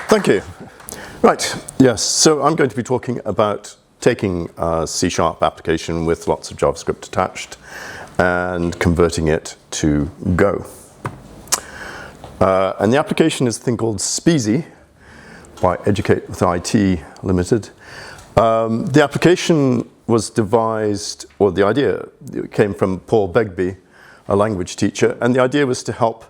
Thank you. Right, yes, so I'm going to be talking about taking a C# application with lots of JavaScript attached and converting it to Go. And the application is a thing called Speezy by Educate with IT Limited. The application was devised, or the idea came from Paul Begbie, a language teacher, and the idea was to help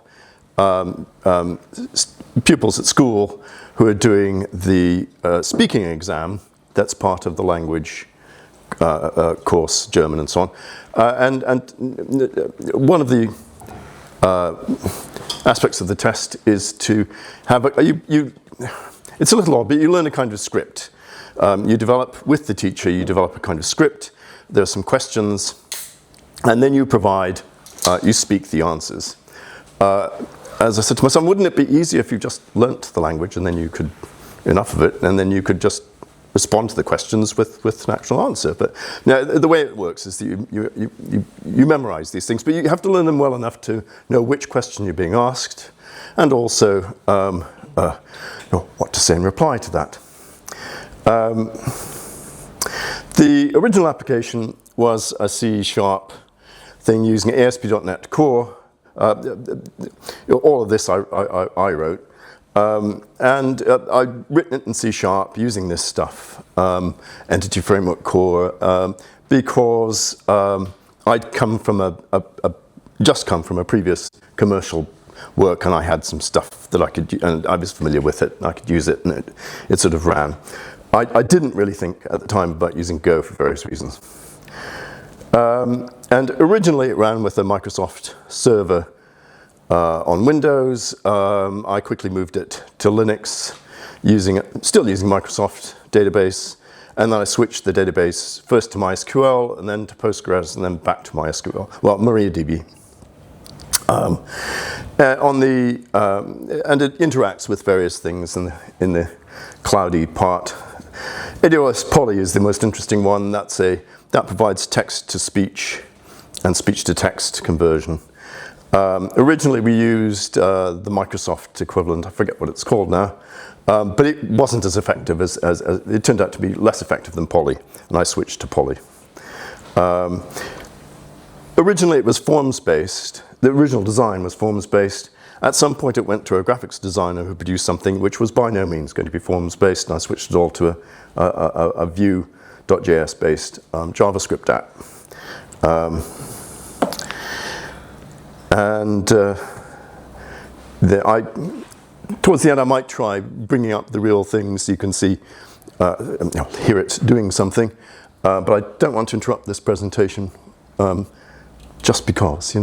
pupils at school who are doing the speaking exam that's part of the language course, German and so on. And one of the aspects of the test is to have it's a little odd, but you learn a kind of script. You develop, with the teacher, you develop a kind of script. There are some questions, and then you speak the answers. As I said to my son, wouldn't it be easier if you just learnt the language and then you could, enough of it, and then you could just respond to the questions with an actual answer? But now, the way it works is that you memorize these things, but you have to learn them well enough to know which question you're being asked, and also what to say in reply to that. The original application was a C# thing using ASP.NET Core. All of this I wrote, and I'd written it in C# using this stuff, EntityFramework Core, because I'd just come from a previous commercial work, and I had some stuff that I could, and I was familiar with it, and I could use it, and it sort of ran. I didn't really think at the time about using Go for various reasons. And originally it ran with a Microsoft server on Windows. I quickly moved it to Linux, still using Microsoft database, and then I switched the database first to MySQL, and then to Postgres, and then back to MySQL. Well, MariaDB. And it interacts with various things in the cloudy part. AWS Poly is the most interesting one. That provides text-to-speech and speech-to-text conversion. Originally, we used the Microsoft equivalent. I forget what it's called now. But it wasn't as effective as it turned out to be less effective than Poly, and I switched to Poly. Originally, it was forms-based. The original design was forms-based. At some point, it went to a graphics designer who produced something which was by no means going to be forms-based, and I switched it all to a Vue.js based JavaScript app. Towards the end, I might try bringing up the real things so you can see, hear it doing something. But I don't want to interrupt this presentation just because,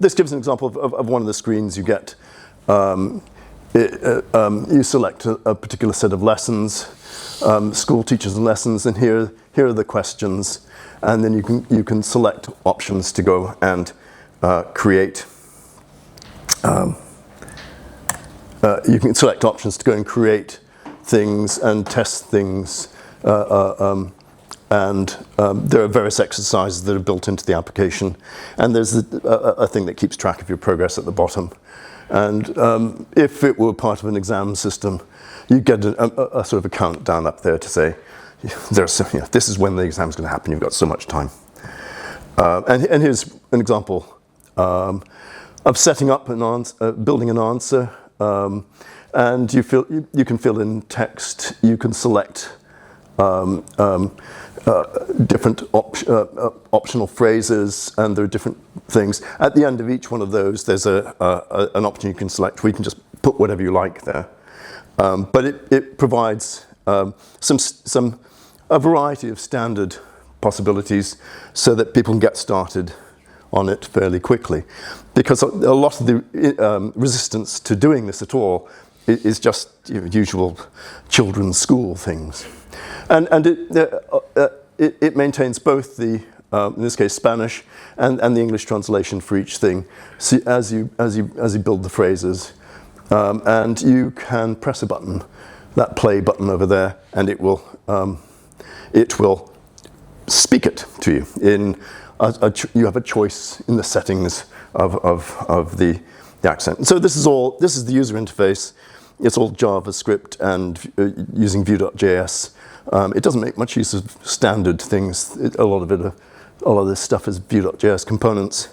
this gives an example of one of the screens you get. You select a particular set of lessons, school teachers and lessons, and here are the questions, and then you can select options to go and create. You can select options to go and create things and test things, and there are various exercises that are built into the application, and there's a thing that keeps track of your progress at the bottom. And if it were part of an exam system, you get a sort of a countdown up there to say, this is when the exam's going to happen. You've got so much time. And here's an example of setting up building an answer. And you can fill in text. You can select different optional phrases, and there are different things. At the end of each one of those, there's an option you can select where you can just put whatever you like there. But it provides a variety of standard possibilities so that people can get started on it fairly quickly. Because a lot of the resistance to doing this at all is just usual children's school things. And it maintains both the, in this case, Spanish and the English translation for each thing. So as you build the phrases, and you can press a button, that play button over there, and it will speak it to you. You have a choice in the settings of the accent. So this is the user interface. it's all JavaScript and using Vue.js. It doesn't make much use of standard things. A lot of this stuff is Vue.js components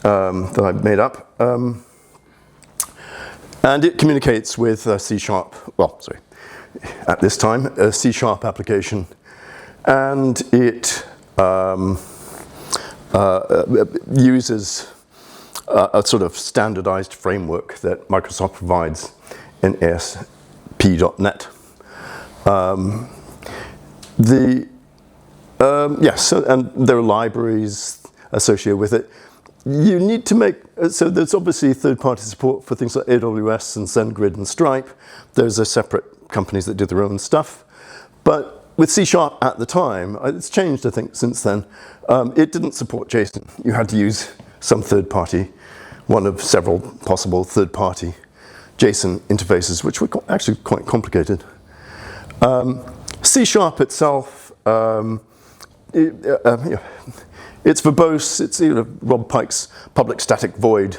that I've made up. And it communicates with C#, at this time, a C# application. And it uses a sort of standardized framework that Microsoft provides in ASP.NET. Yes, and there are libraries associated with it. You need to make, so there's obviously third-party support for things like AWS and SendGrid and Stripe. Those are separate companies that do their own stuff. But with C# at the time, it's changed, I think, since then. It didn't support JSON. You had to use some third-party, one of several possible third-party JSON interfaces, which were actually quite complicated. C# itself, it's verbose. It's Rob Pike's public static void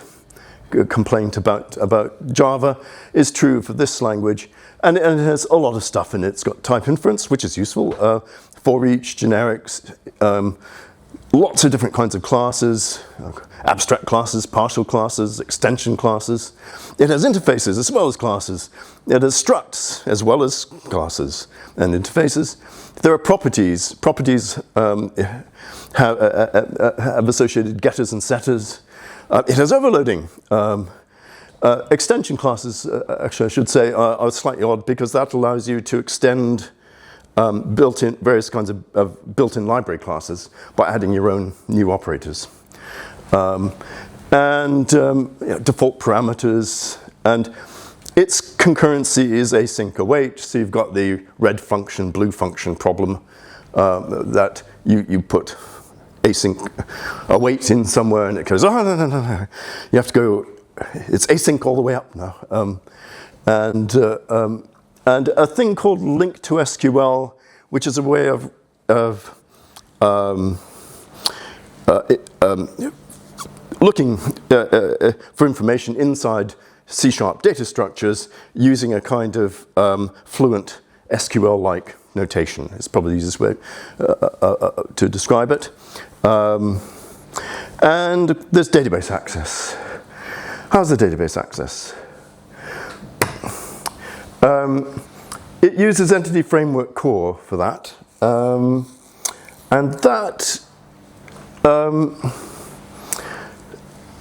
complaint about Java is true for this language, and it has a lot of stuff in it. It's got type inference, which is useful, for each generics, lots of different kinds of classes, abstract classes, partial classes, extension classes. It has interfaces as well as classes. It has structs as well as classes and interfaces. There are properties. Properties have associated getters and setters. It has overloading. Extension classes, actually I should say, are slightly odd because that allows you to extend various kinds of built-in library classes by adding your own new operators. Default parameters, and its concurrency is async await, so you've got the red function, blue function problem that you put async await in somewhere and it goes, oh, no. You have to go, it's async all the way up now. And a thing called link to SQL, which is a way of looking for information inside C# data structures using a kind of fluent SQL-like notation. It's probably the easiest way to describe it. And there's database access. How's the database access? It uses EntityFramework core for that. And that,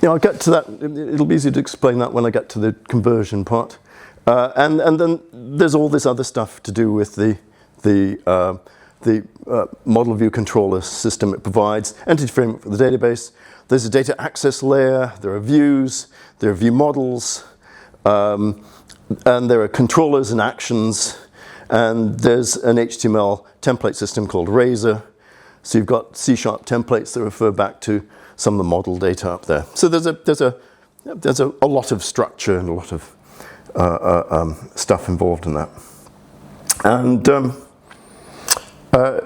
I'll get to that. It'll be easier to explain that when I get to the conversion part. And then there's all this other stuff to do with the model view controller system it provides. EntityFramework for the database. There's a data access layer. There are views. There are view models. And there are controllers and actions. And there's an HTML template system called Razor. So you've got C# templates that refer back to some of the model data up there. So there's a lot of structure and a lot of stuff involved in that. And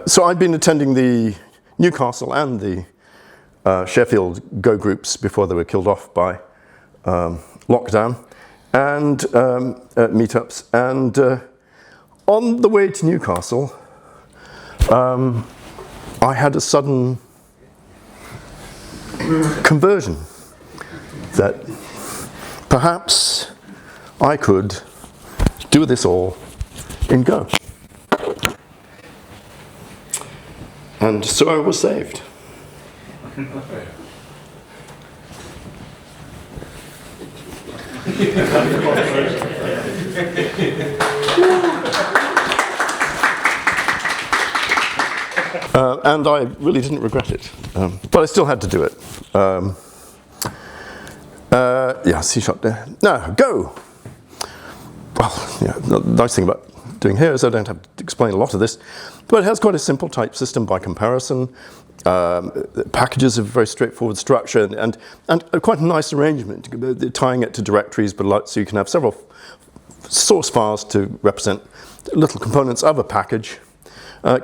so I'd been attending the Newcastle and the Sheffield Go groups before they were killed off by lockdown and meetups. And on the way to Newcastle, I had a sudden conversion that perhaps I could do this all in Go. And so I was saved. And I really didn't regret it, but I still had to do it. Yeah, C# there. No, Go. Well, yeah, the nice thing about doing here is I don't have to explain a lot of this, but it has quite a simple type system by comparison. Packages have a very straightforward structure and quite a nice arrangement, tying it to directories, but so you can have several source files to represent little components of a package.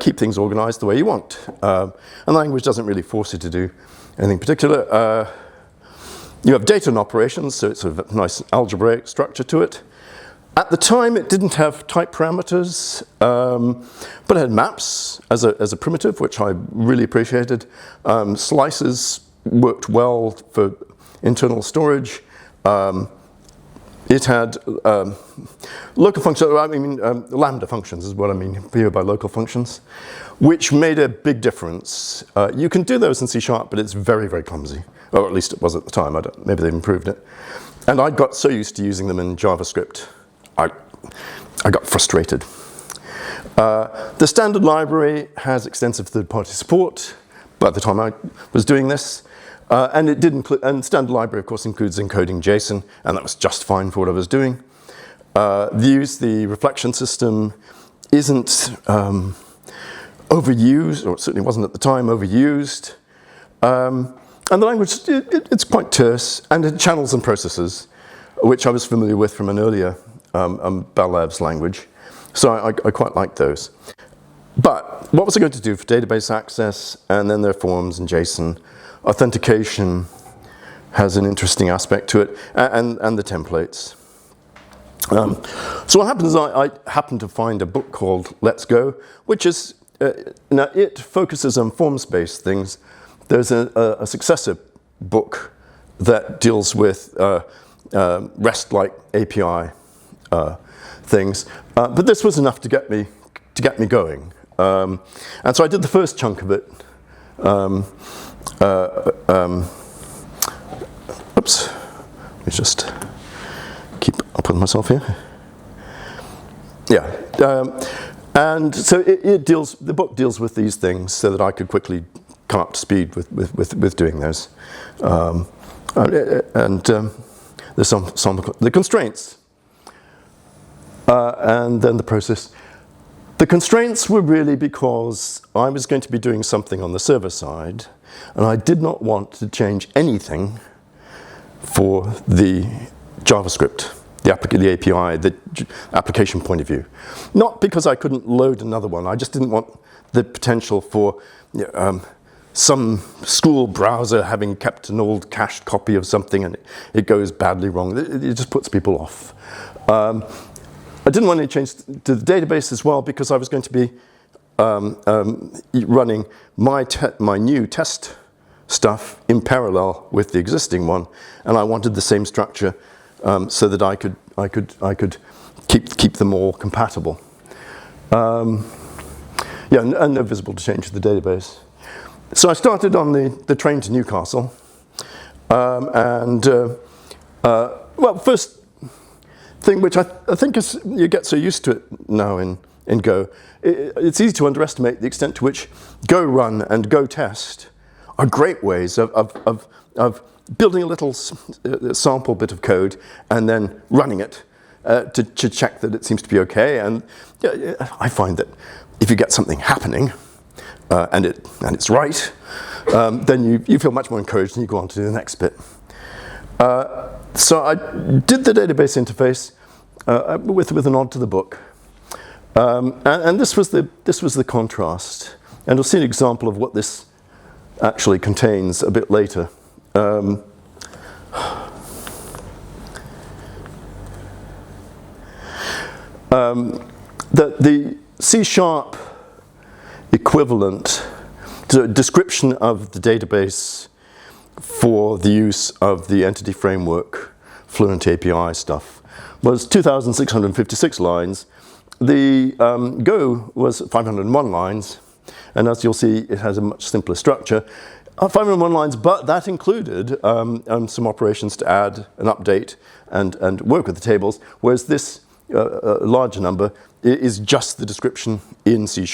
Keep things organized the way you want. And the language doesn't really force you to do anything particular. You have data and operations, so it's a nice algebraic structure to it. At the time, it didn't have type parameters, but it had maps as a primitive, which I really appreciated. Slices worked well for internal storage. It had local functions, lambda functions is what I mean here by local functions, which made a big difference. You can do those in C#, but it's very, very clumsy. Or at least it was at the time. Maybe they've improved it. And I got so used to using them in JavaScript, I got frustrated. The standard library has extensive third-party support by the time I was doing this. And it did include, and standard library, of course, includes encoding JSON, and that was just fine for what I was doing. The reflection system isn't overused, or it certainly wasn't at the time overused. And the language, it's quite terse, and it channels and processes, which I was familiar with from an earlier Bell Labs language. So I quite like those. But what was I going to do for database access, and then there are forms and JSON? Authentication has an interesting aspect to it, and the templates. So what happens is I happened to find a book called Let's Go, which is, now it focuses on forms-based things. There's a successor book that deals with REST-like API things, but this was enough to get me going. And so I did the first chunk of it. Oops, let me just keep up with myself here. Yeah, and so the book deals with these things so that I could quickly come up to speed with doing those. There's the constraints, and then the process. The constraints were really because I was going to be doing something on the server side, and I did not want to change anything for the JavaScript, the API, the application point of view. Not because I couldn't load another one, I just didn't want the potential for some school browser having kept an old cached copy of something and it goes badly wrong. It just puts people off. I didn't want to change to the database as well because I was going to be running my new test stuff in parallel with the existing one, and I wanted the same structure so that I could keep them all compatible. Yeah, and no visible change to the database. So I started on the train to Newcastle, well, first thing which I think is you get so used to it now in Go, it's easy to underestimate the extent to which Go run and Go test are great ways of building a little sample bit of code and then running it to check that it seems to be okay. And I find that if you get something happening and it's right, then you feel much more encouraged and you go on to do the next bit. So I did the database interface with a nod to the book, and this was the contrast. And you'll see an example of what this actually contains a bit later. The C# equivalent to a description of the database for the use of the EntityFramework Fluently API stuff was 2,656 lines. The Go was 501 lines, and as you'll see, it has a much simpler structure. 501 lines, but that included some operations to add and update and work with the tables, whereas this larger number is just the description in C#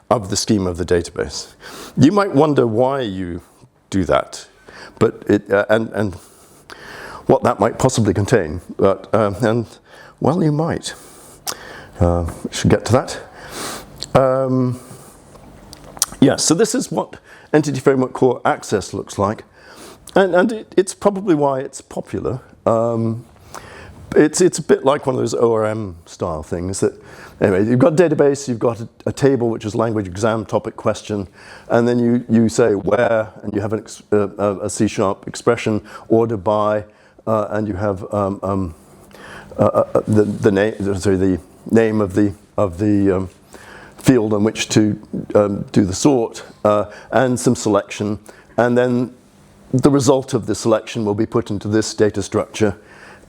of the scheme of the database. You might wonder why you do that, but and what that might possibly contain. But and well, you might. Should get to that. Yeah, so this is what EntityFramework Core Access looks like, and it's probably why it's popular. It's a bit like one of those ORM style things that, anyway, you've got a database, you've got a table which is language exam topic question, and then you say where, and you have a C# expression ordered by, and you have the name of the field on which to do the sort, and some selection, and then the result of the selection will be put into this data structure,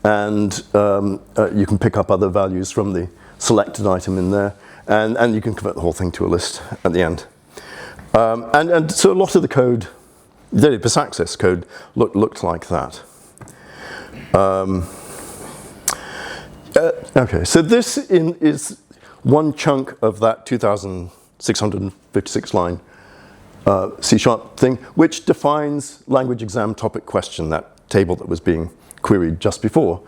and you can pick up other values from the selected item in there, and you can convert the whole thing to a list at the end. And so a lot of the code, the database access code, looked like that. Okay, so this is one chunk of that 2,656 line C# thing, which defines language exam topic question, that table that was being queried just before.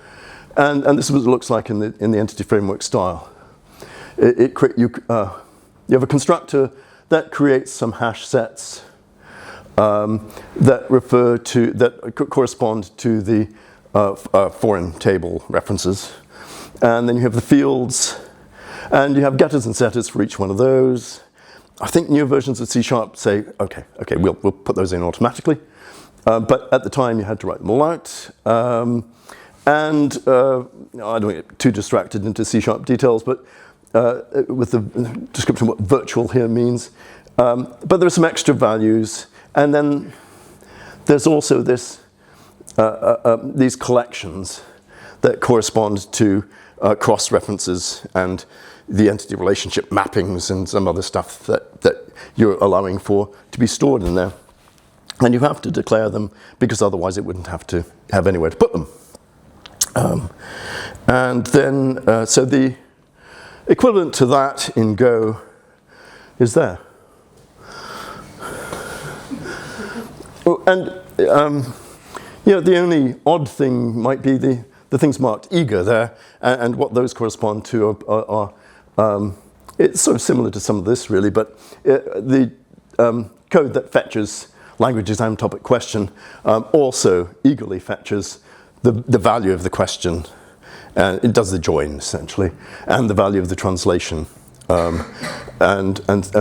And this is what it looks like in the EntityFramework style. You have a constructor that creates some hash sets that correspond to the foreign table references. And then you have the fields, and you have getters and setters for each one of those. I think newer versions of C# say, okay, we'll put those in automatically. But at the time, you had to write them all out. I don't get too distracted into C# details, but with the description of what virtual here means. But there are some extra values. And then there's also these collections that correspond to cross-references and the entity relationship mappings and some other stuff that you're allowing for to be stored in there. And you have to declare them because otherwise it wouldn't have to have anywhere to put them. And then, so the equivalent to that in Go is there. And the only odd thing might be the things marked eager there, and what those correspond to are it's sort of similar to some of this really, but the code that fetches language exam topic question also eagerly fetches the value of the question, and it does the join essentially, and the value of the translation, and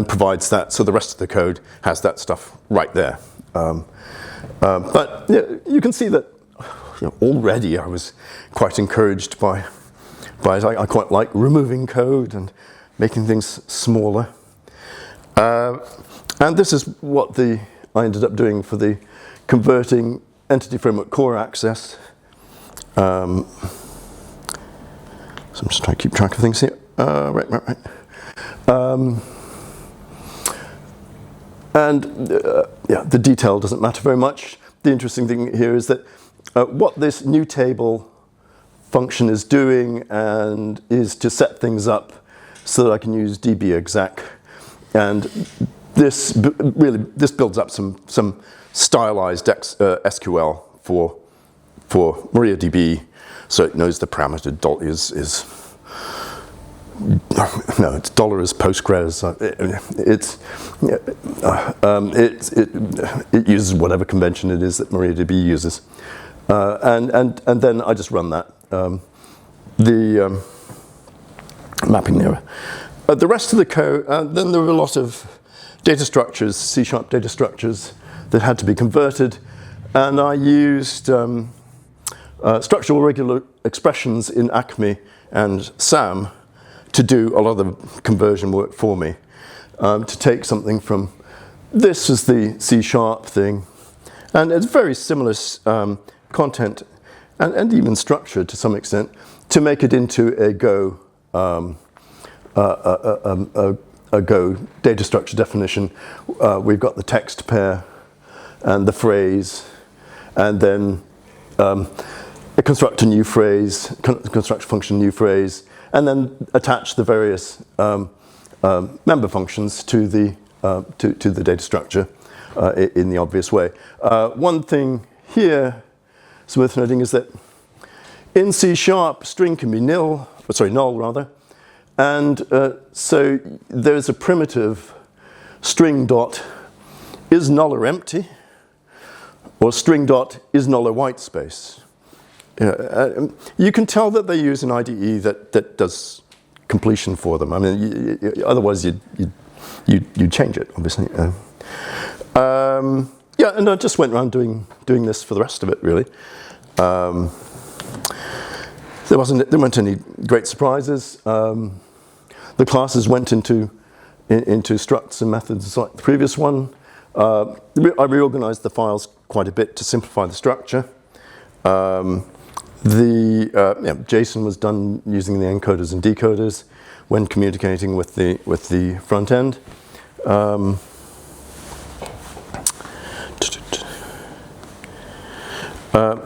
provides that, so the rest of the code has that stuff right there. But you can see that already I was quite encouraged by it. I quite like removing code and making things smaller. And this is what I ended up doing for the converting EntityFramework core access. So I'm just trying to keep track of things here. Right. The detail doesn't matter very much. The interesting thing here is that what this new table function is doing and is to set things up so that I can use dbexec. And this builds up some stylized SQL for MariaDB, so it knows the parameter is dollar is Postgres. It uses whatever convention it is that MariaDB uses, and then I just run that the mapping there. The rest of the code, then there were a lot of data structures, C# data structures that had to be converted, and I used structural regular expressions in Acme and SAM to do a lot of the conversion work for me. To take something from, this is the C# thing, and it's very similar content and even structure to some extent, to make it into a Go data structure definition. We've got the text pair and the phrase, and then construct a new phrase, construct a function new phrase, and then attach the various member functions to the data structure in the obvious way. One thing here it's worth noting is that in C#, string can be null rather, and so there's a primitive string dot is null or empty, or string dot is null or white space. You can tell that they use an IDE that does completion for them. I mean, otherwise you'd change it, obviously. And I just went around doing this for the rest of it, really. there weren't any great surprises. The classes went into structs and methods like the previous one. I reorganized the files quite a bit to simplify the structure. JSON was done using the encoders and decoders when communicating with the front end.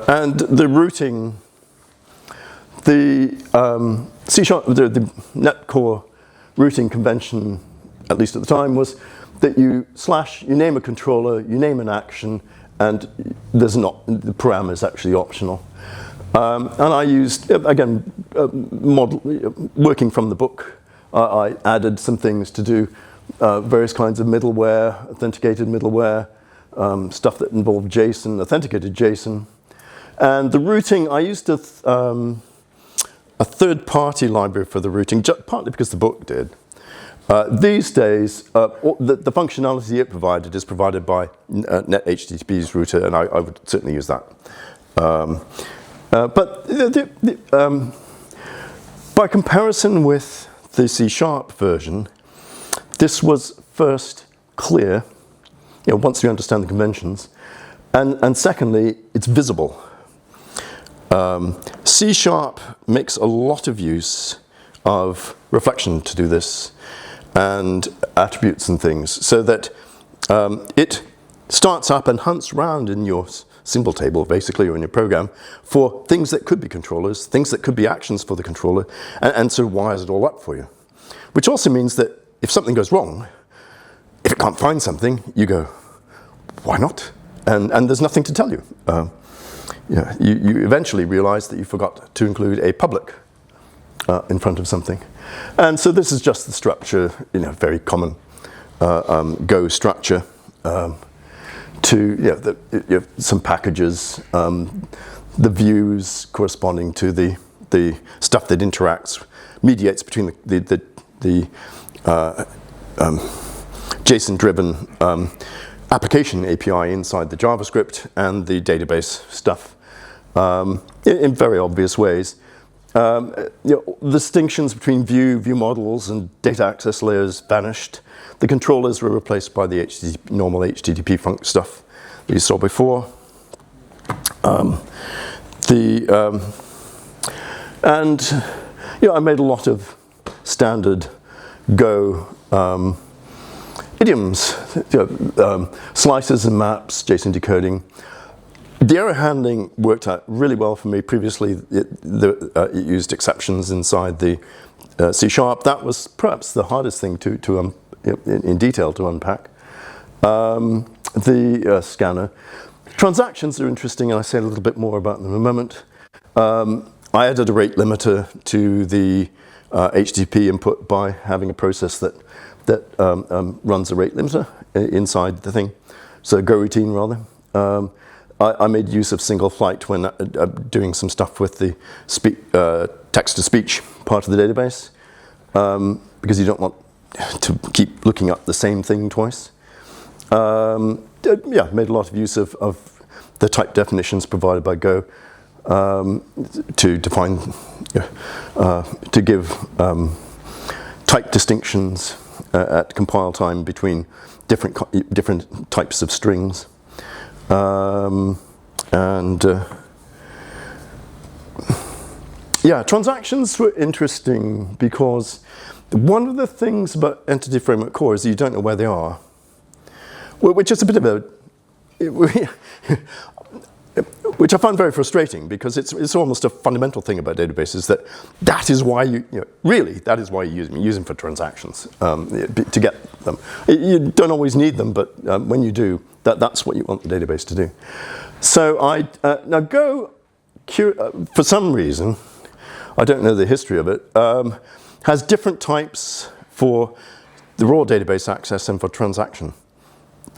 And the routing, the C#, the net core routing convention, at least at the time, was that you name a controller, you name an action, and the parameter is actually optional. And I used, again, working from the book, I added some things to do various kinds of middleware, authenticated middleware, stuff that involved JSON, authenticated JSON. And the routing, I used a third-party library for the routing, partly because the book did. These days, the functionality it provided is provided by NetHTTP's router, and I would certainly use that. But by comparison with the C# version, this was first clear, once you understand the conventions, and secondly, it's visible. C# makes a lot of use of reflection to do this, and attributes and things, so that it starts up and hunts around in your symbol table, basically, or in your program, for things that could be controllers, things that could be actions for the controller, and so wires it all up for you. Which also means that if something goes wrong, if it can't find something, you go, why not? And there's nothing to tell you. You eventually realize that you forgot to include a public in front of something. And so this is just the structure, very common Go structure. Some packages, the views corresponding to the stuff that interacts, mediates between the JSON-driven application API inside the JavaScript and the database stuff in very obvious ways. Distinctions between view models and data access layers vanished. The controllers were replaced by the normal HTTP func stuff that you saw before. I made a lot of standard Go idioms, slices and maps, JSON decoding. The error handling worked out really well for me. Previously, it used exceptions inside the C#. That was perhaps the hardest thing in detail to unpack. The scanner. Transactions are interesting, and I'll say a little bit more about them in a moment. I added a rate limiter to the HTTP input by having a process that runs a rate limiter inside the thing. So Go routine, rather. I made use of single flight when doing some stuff with the text-to-speech part of the database, because you don't want to keep looking up the same thing twice. Made a lot of use of the type definitions provided by Go to define, to give type distinctions at compile time between different types of strings. Transactions were interesting because one of the things about EntityFramework Core is that you don't know where they are, which is a bit of a, which I found very frustrating, because it's almost a fundamental thing about databases that is why that is why you use them for transactions, to get them. You don't always need them, but when you do, that's what you want the database to do. So now Go, for some reason, I don't know the history of it, has different types for the raw database access and for transactions.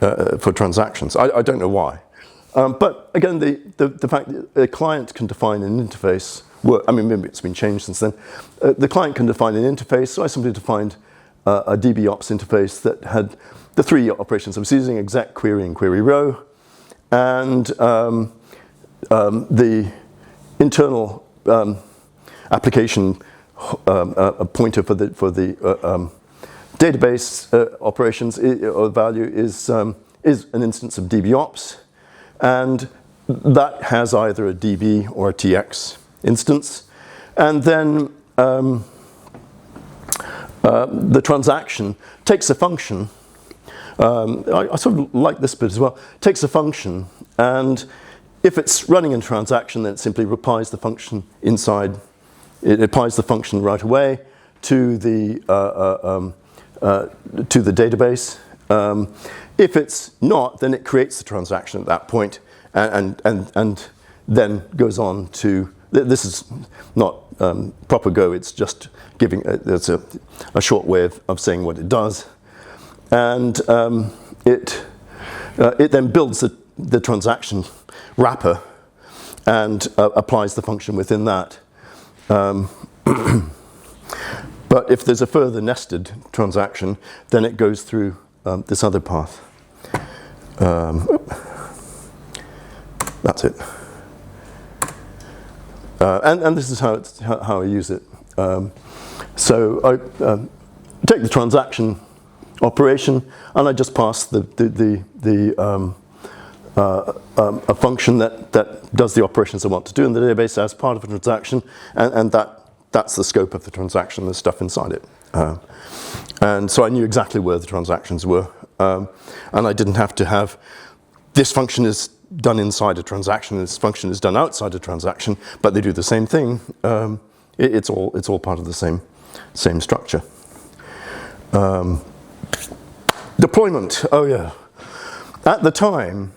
I don't know why. But again, the fact that a client can define an interface, maybe it's been changed since then. The client can define an interface, so I simply defined a DBOps interface that had the three operations I was using: exec, query, and query row, and the internal application a pointer for the database operations or value is an instance of DBOps, and that has either a DB or a TX instance, and then the transaction takes a function. I sort of like this bit as well. Takes a function, and if it's running in a transaction, then it simply applies the function inside. It applies the function right away to the database. If it's not, then it creates the transaction at that point, and then goes on to. This is not proper Go. It's just giving. It's a short way of saying what it does, and it then builds the transaction wrapper and applies the function within that. But if there's a further nested transaction, then it goes through this other path. That's it. And this is how I use it. So I take the transaction operation, and I just pass a function that does the operations I want to do in the database as part of a transaction, and that's the scope of the transaction, the stuff inside it. And so I knew exactly where the transactions were, and I didn't have to have this function is done inside a transaction, this function is done outside a transaction, but they do the same thing. It's all part of the same structure. Deployment. Oh yeah. At the time,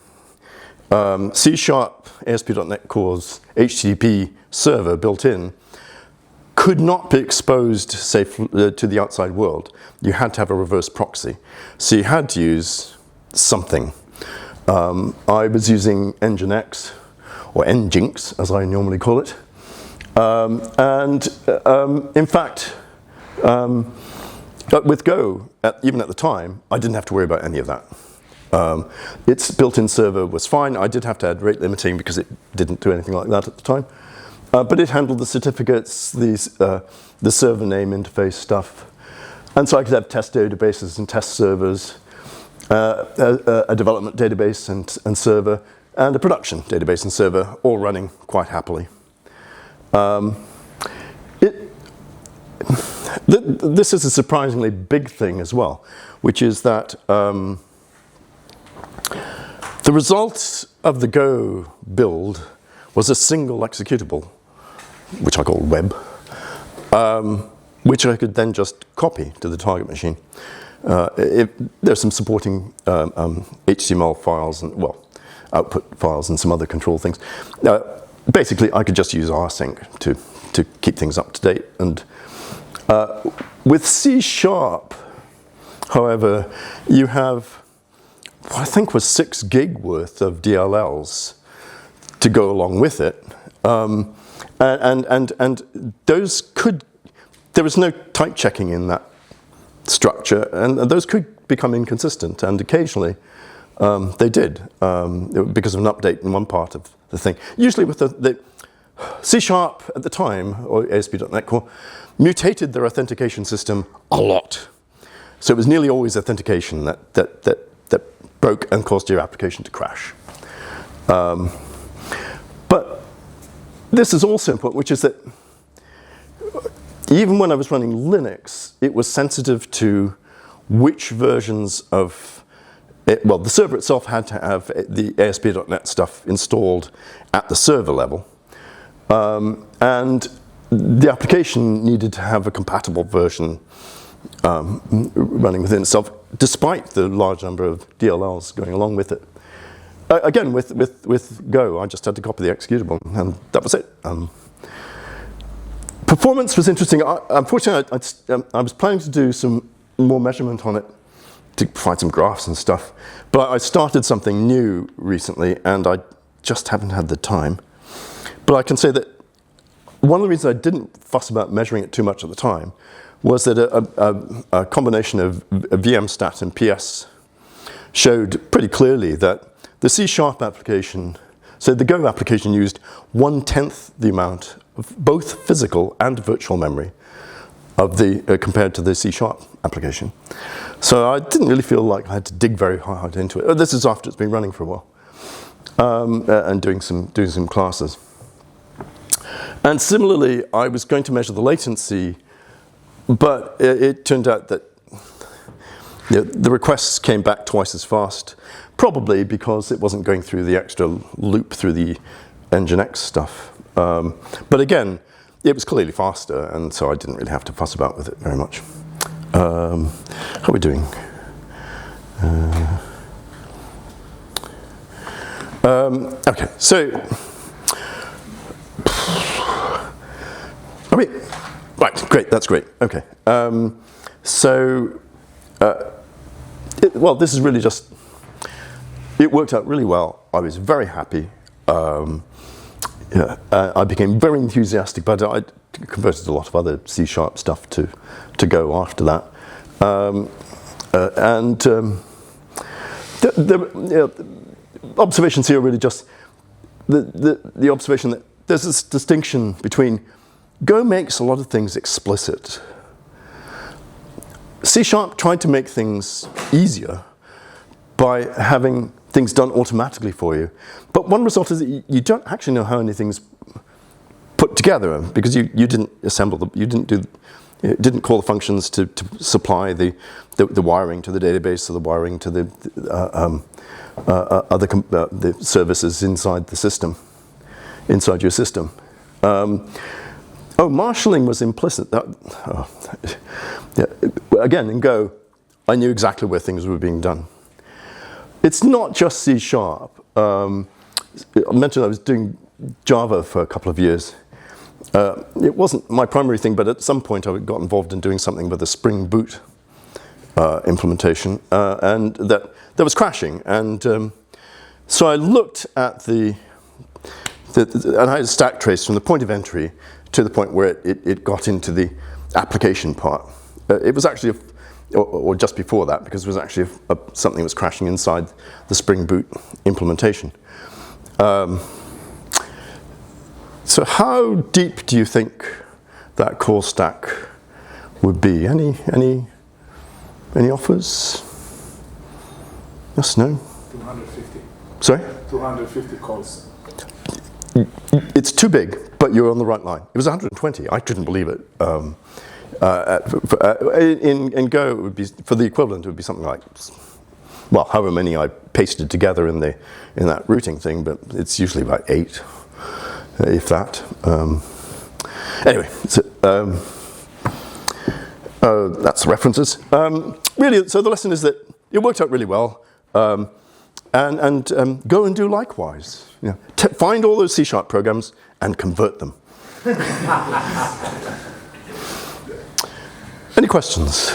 C# ASP.NET Core's HTTP server built in could not be exposed, say, to the outside world. You had to have a reverse proxy. So you had to use something. I was using Nginx, or Nginx, as I normally call it. In fact, with Go, even at the time, I didn't have to worry about any of that. Its built-in server was fine. I did have to add rate limiting because it didn't do anything like that at the time. But it handled the certificates, the server name interface stuff. And so I could have test databases and test servers, a development database and server, and a production database and server, all running quite happily. This is a surprisingly big thing as well, which is that the result of the Go build was a single executable, which I call web, which I could then just copy to the target machine. There's some supporting HTML files and, well, output files and some other control things. Basically, I could just use rsync to keep things up to date. And with C#, however, you have what I think was 6 gig worth of DLLs to go along with it. And those could, there was no type checking in that structure, and those could become inconsistent, and occasionally they did, because of an update in one part of the thing. Usually with the C# at the time, or ASP.NET Core, mutated their authentication system a lot. So it was nearly always authentication that broke and caused your application to crash. But this is also important, which is that even when I was running Linux, it was sensitive to which versions of it. Well, the server itself had to have the ASP.NET stuff installed at the server level. And the application needed to have a compatible version running within itself, despite the large number of DLLs going along with it. Again, with Go, I just had to copy the executable, and that was it. Performance was interesting. Unfortunately, I was planning to do some more measurement on it to provide some graphs and stuff, but I started something new recently, and I just haven't had the time. But I can say that one of the reasons I didn't fuss about measuring it too much at the time was that a combination of VMstat and PS showed pretty clearly that the C# application, so the Go application used 1/10 the amount of both physical and virtual memory of the compared to the C# application. So I didn't really feel like I had to dig very hard into it. This is after it's been running for a while, and doing some classes. And similarly, I was going to measure the latency, but it turned out that the requests came back twice as fast, probably because it wasn't going through the extra loop through the Nginx stuff. But again, it was clearly faster, and so I didn't really have to fuss about with it very much. How are we doing? Okay, so right, great, that's great. Okay, well, this is really just, it worked out really well. I was very happy. I became very enthusiastic, but I converted a lot of other C# stuff to go after that. The observations here are really just the observation that there's this distinction between Go makes a lot of things explicit. C# tried to make things easier by having things done automatically for you. But one result is that you don't actually know how anything's put together because you didn't assemble them, you didn't call the functions to supply the wiring to the database or the wiring to the services inside the system, inside your system. Marshalling was implicit. Again, in Go, I knew exactly where things were being done. It's not just C#. I mentioned I was doing Java for a couple of years. It wasn't my primary thing, but at some point I got involved in doing something with a Spring Boot implementation, and that was crashing. And so I looked at and I had a stack trace from the point of entry to the point where it got into the application part. It was actually, or just before that, because it was actually something that was crashing inside the Spring Boot implementation. So how deep do you think that core stack would be? Any offers? Yes, no? 250. Sorry? 250 calls. It's too big, but you're on the right line. It was 120. I couldn't believe it. In Go, it would be, for the equivalent, it would be something like, well, however many I pasted together in that routing thing, but it's usually about 8, if that. Anyway, so, that's the references. Really, so the lesson is that it worked out really well, and go and do likewise. You know, find all those C# programs and convert them. Any questions?